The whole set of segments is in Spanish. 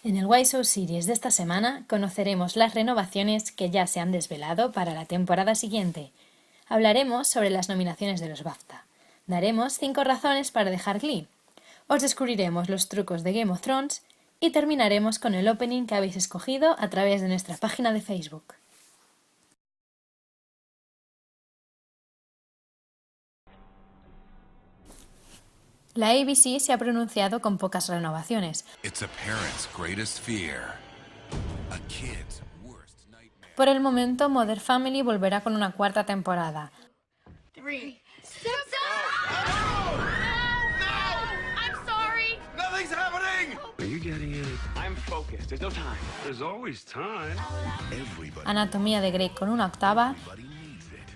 En el Why So Series de esta semana conoceremos las renovaciones que ya se han desvelado para la temporada siguiente. Hablaremos sobre las nominaciones de los BAFTA. Daremos 5 razones para dejar Glee. Os descubriremos los trucos de Game of Thrones y terminaremos con el opening que habéis escogido a través de nuestra página de Facebook. La ABC se ha pronunciado con pocas renovaciones. Por el momento, Modern Family volverá con una cuarta temporada. Anatomía de Grey con una octava.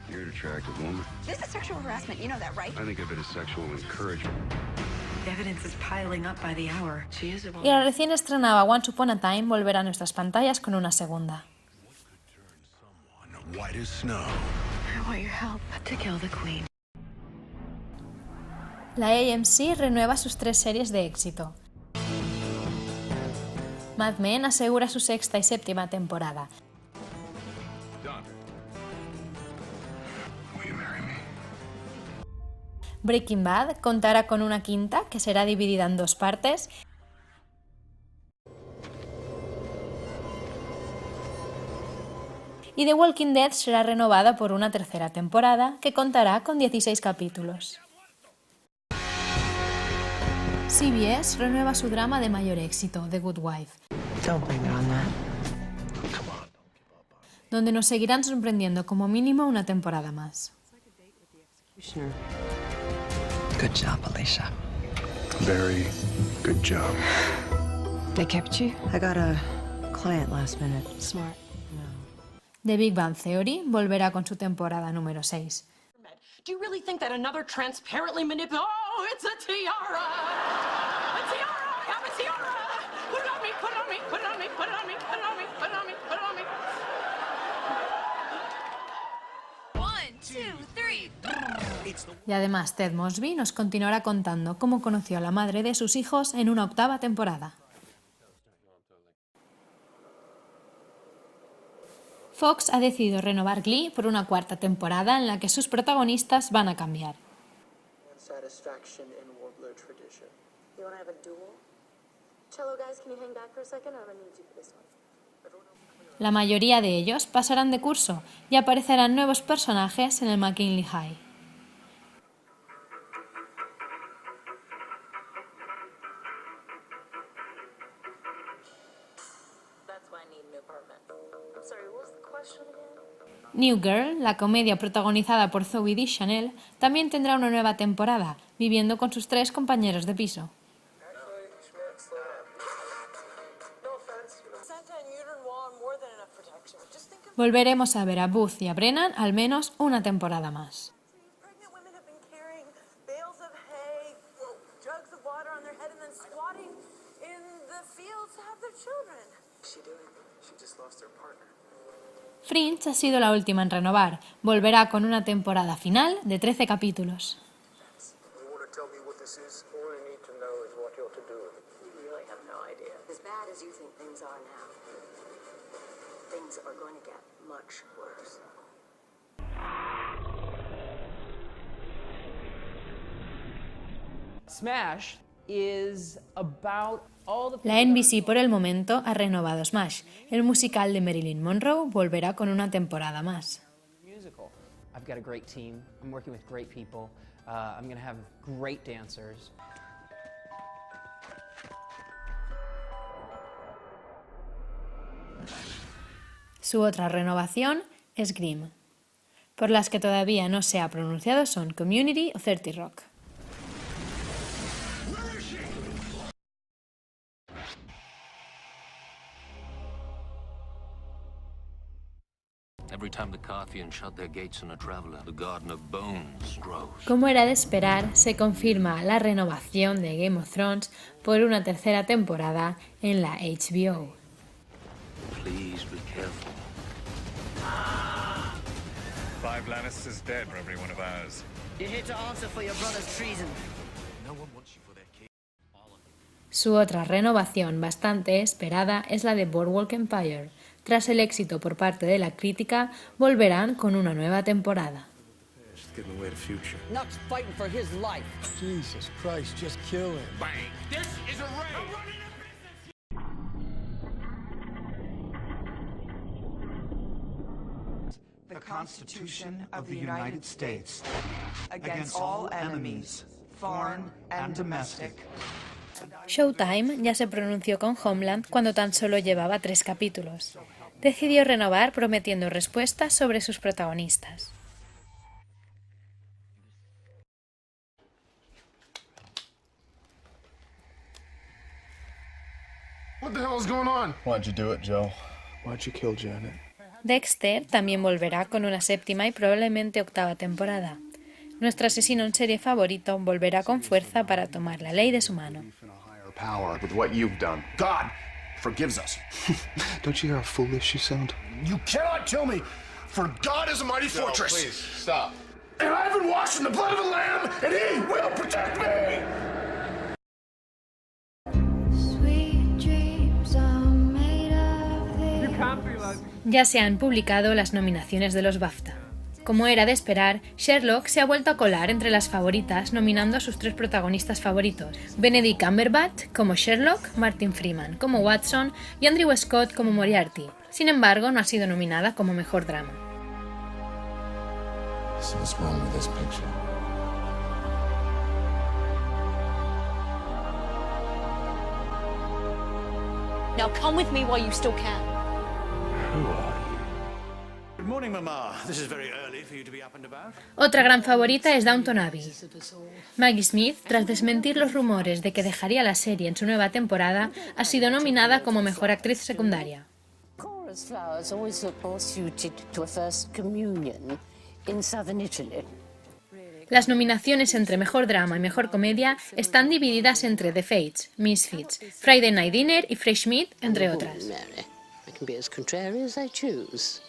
You're an attractive woman. This is sexual harassment, you know that, right? I think of it as sexual encouragement. Evidence is piling up by the hour. She is a Y la recién estrenada Once Upon a Time volverá a nuestras pantallas con una segunda. White as snow. I want your help to kill the queen. La AMC renueva sus 3 series de éxito. Mad Men asegura su 6ª y 7ª temporada. Breaking Bad contará con una 5ª que será dividida en 2 partes. Y The Walking Dead será renovada por una 3ª temporada que contará con 16 capítulos. CBS renueva su drama de mayor éxito, The Good Wife, donde nos seguirán sorprendiendo como mínimo una temporada más. Good job, Alicia. Very good job. They kept you? I got a client last minute. Smart. The Big Bang Theory volverá con su temporada número 6. Do you really think that another transparently manipulated... Oh, it's a tiara! A tiara! I have a tiara! Put it on me, put it on me, put it on me, put it on me, put it on me, put it on me, put it on me. 1, 2, 3. Y además Ted Mosby nos continuará contando cómo conoció a la madre de sus hijos en una 8ª temporada. Fox ha decidido renovar Glee por una 4ª temporada en la que sus protagonistas van a cambiar. La mayoría de ellos pasarán de curso y aparecerán nuevos personajes en el McKinley High. New Girl, la comedia protagonizada por Zooey Deschanel, también tendrá una nueva temporada, viviendo con sus 3 compañeros de piso. Volveremos a ver a Booth y a Brennan al menos una temporada más. Fringe ha sido la última en renovar. Volverá con una temporada final de 13 capítulos. Smash is about all the... La NBC por el momento ha renovado Smash. El musical de Marilyn Monroe volverá con una temporada más. I've got a great team. I'm working with great people. I'm going to have great dancers. Su otra renovación es Grimm. Por las que todavía no se ha pronunciado son Community o 30 Rock. Como era de esperar, se confirma la renovación de Game of Thrones por una 3ª temporada en la HBO. Five Lannisters dead for every one of ours. You're here to answer for your brother's treason. No one wants you for their king. All of them. Su otra renovación bastante esperada es la de Boardwalk Empire. Tras el éxito por parte de la crítica, volverán con una nueva temporada. Getting away to future. Nuts fighting for his life. Jesus Christ, just kill him. Bang! This is a raid! The Constitution of the United States against all enemies, foreign and domestic. SHOWTIME ya se pronunció con Homeland cuando tan solo llevaba 3 capítulos. Decidió renovar prometiendo respuestas sobre sus protagonistas. What the hell is going on? Why'd you do it, Joe? Why'd you kill Janet? Dexter también volverá con una 7ª y probablemente 8ª temporada. Nuestro asesino en serie favorito volverá con fuerza para tomar la ley de su mano. Power with what you've done. God forgives us. Don't you hear how foolish you sound? You cannot kill me, for God is a mighty fortress. Please, stop. And I've been washed in the blood of the Lamb, and He will protect me. Ya se han publicado las nominaciones de los BAFTA. Como era de esperar, Sherlock se ha vuelto a colar entre las favoritas nominando a sus 3 protagonistas favoritos, Benedict Cumberbatch como Sherlock, Martin Freeman como Watson y Andrew Scott como Moriarty. Sin embargo, no ha sido nominada como mejor drama. So what's wrong with this picture? Now come with me while you still can. Who are you? Good morning, Mama. This is very early for you to be up and about. Otra gran favorita es Downton Abbey. Maggie Smith, tras desmentir los rumores de que dejaría la serie en su nueva temporada, ha sido nominada como mejor actriz secundaria. Chorus flowers always look more suited to a first communion in southern Italy. Las nominaciones entre Mejor Drama y Mejor Comedia están divididas entre The Fates, Misfits, Friday Night Dinner y Fresh Meat, entre otras. I can be as contrary as I choose.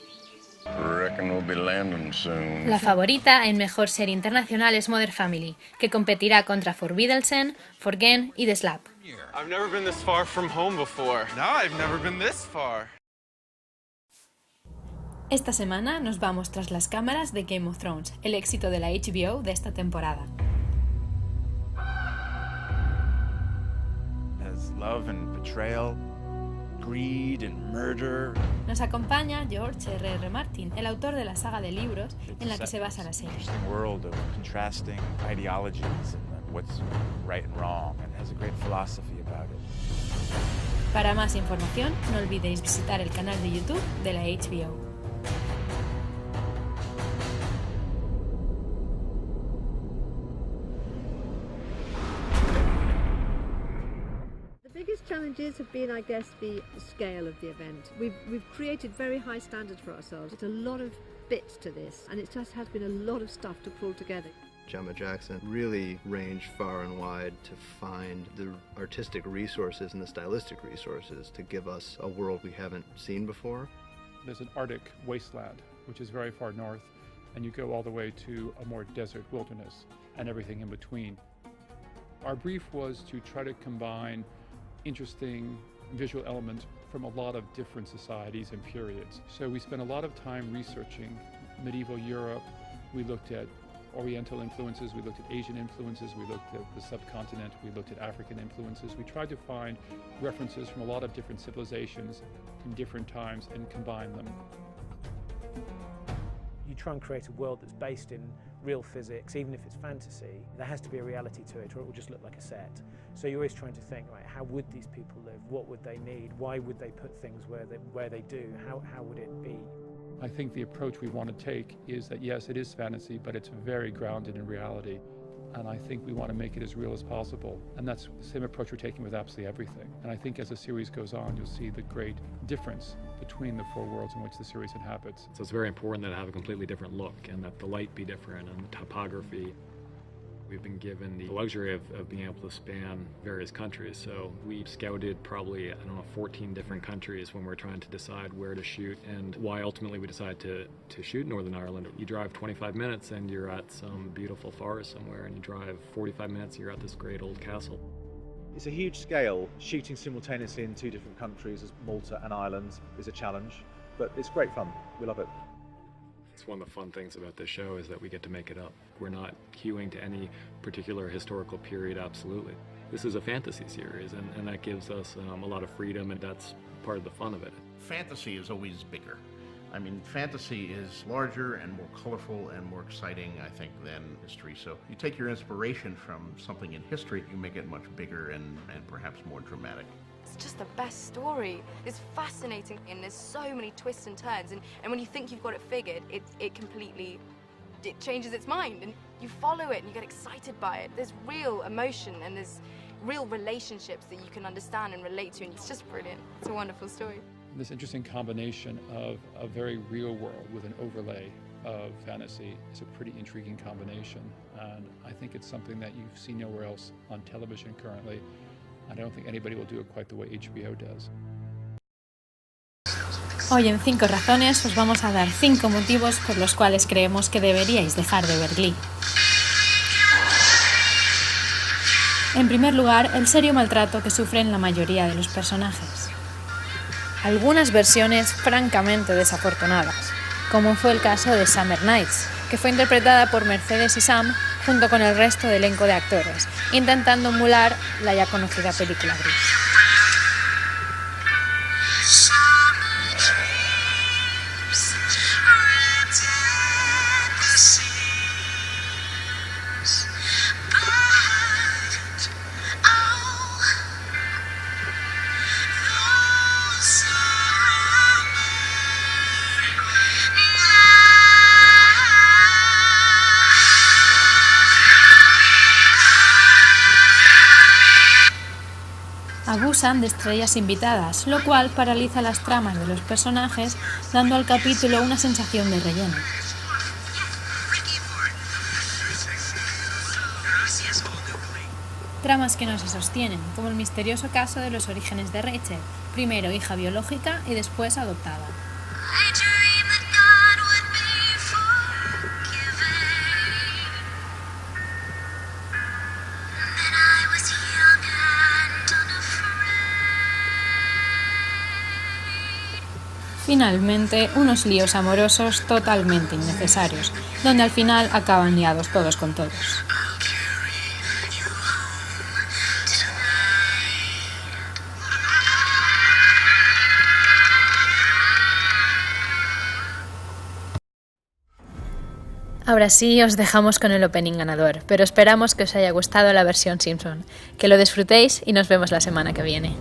Reckon we'll be landing soon. La favorita en Mejor Serie Internacional es Modern Family, que competirá contra Forbidden, Forgen y The Slap. I've never been this far from home before. No, I've never been this far. Esta semana nos vamos tras las cámaras de Game of Thrones, el éxito de la HBO de esta temporada. As love and betrayal, greed and murder. Nos acompaña George R.R. Martin, el autor de la saga de libros en la que se basa la serie. A world of contrasting ideologies and what's right and wrong, and has a great philosophy about it. Para más información, no olvidéis visitar el canal de YouTube de la HBO. The biggest challenges have been, I guess, the scale of the event. We've created very high standards for ourselves. It's a lot of bits to this, and it just has been a lot of stuff to pull together. Gemma Jackson really ranged far and wide to find the artistic resources and the stylistic resources to give us a world we haven't seen before. There's an Arctic wasteland, which is very far north, and you go all the way to a more desert wilderness and everything in between. Our brief was to try to combine interesting visual elements from a lot of different societies and periods. So we spent a lot of time researching medieval Europe. We looked at Oriental influences, we looked at Asian influences, we looked at the subcontinent, we looked at African influences. We tried to find references from a lot of different civilizations in different times and combine them. You try and create a world that's based in real physics, even if it's fantasy, there has to be a reality to it or it will just look like a set. So you're always trying to think, right, how would these people live? What would they need? Why would they put things where they do? How would it be? I think the approach we want to take is that yes, it is fantasy, but it's very grounded in reality. And I think we want to make it as real as possible. And that's the same approach we're taking with absolutely everything. And I think as the series goes on, you'll see the great difference between the 4 worlds in which the series inhabits. So it's very important that it have a completely different look and that the light be different and the topography. We've been given the luxury of being able to span various countries. So we scouted probably, 14 different countries when we're trying to decide where to shoot and why ultimately we decided to shoot Northern Ireland. You drive 25 minutes and you're at some beautiful forest somewhere, and you drive 45 minutes and you're at this great old castle. It's a huge scale. Shooting simultaneously in 2 different countries as Malta and Ireland is a challenge, but it's great fun. We love it. It's one of the fun things about this show is that we get to make it up. We're not hewing to any particular historical period, absolutely. This is a fantasy series, and that gives us a lot of freedom, and that's part of the fun of it. Fantasy is always bigger. I mean, fantasy is larger and more colorful and more exciting, I think, than history. So you take your inspiration from something in history, you make it much bigger and perhaps more dramatic. It's just the best story. It's fascinating, and there's so many twists and turns. And when you think you've got it figured, it completely changes its mind, and you follow it and you get excited by it. There's real emotion and there's real relationships that you can understand and relate to, and it's just brilliant. It's a wonderful story. This interesting combination of a very real world with an overlay of fantasy is a pretty intriguing combination, and I think it's something that you see nowhere else on television currently. I don't think anybody will do it quite the way HBO does. Hoy en 5 razones os vamos a dar 5 motivos por los cuales creemos que deberíais dejar de ver Glee. En primer lugar, el serio maltrato que sufren la mayoría de los personajes. Algunas versiones francamente desafortunadas, como fue el caso de Summer Nights, que fue interpretada por Mercedes y Sam junto con el resto del elenco de actores, intentando emular la ya conocida película Gris. Abusan de estrellas invitadas, lo cual paraliza las tramas de los personajes, dando al capítulo una sensación de relleno. Tramas que no se sostienen, como el misterioso caso de los orígenes de Rachel, primero hija biológica y después adoptada. Finalmente, unos líos amorosos totalmente innecesarios, donde al final acaban liados todos con todos. Ahora sí, os dejamos con el opening ganador, pero esperamos que os haya gustado la versión Simpson, que lo disfrutéis y nos vemos la semana que viene.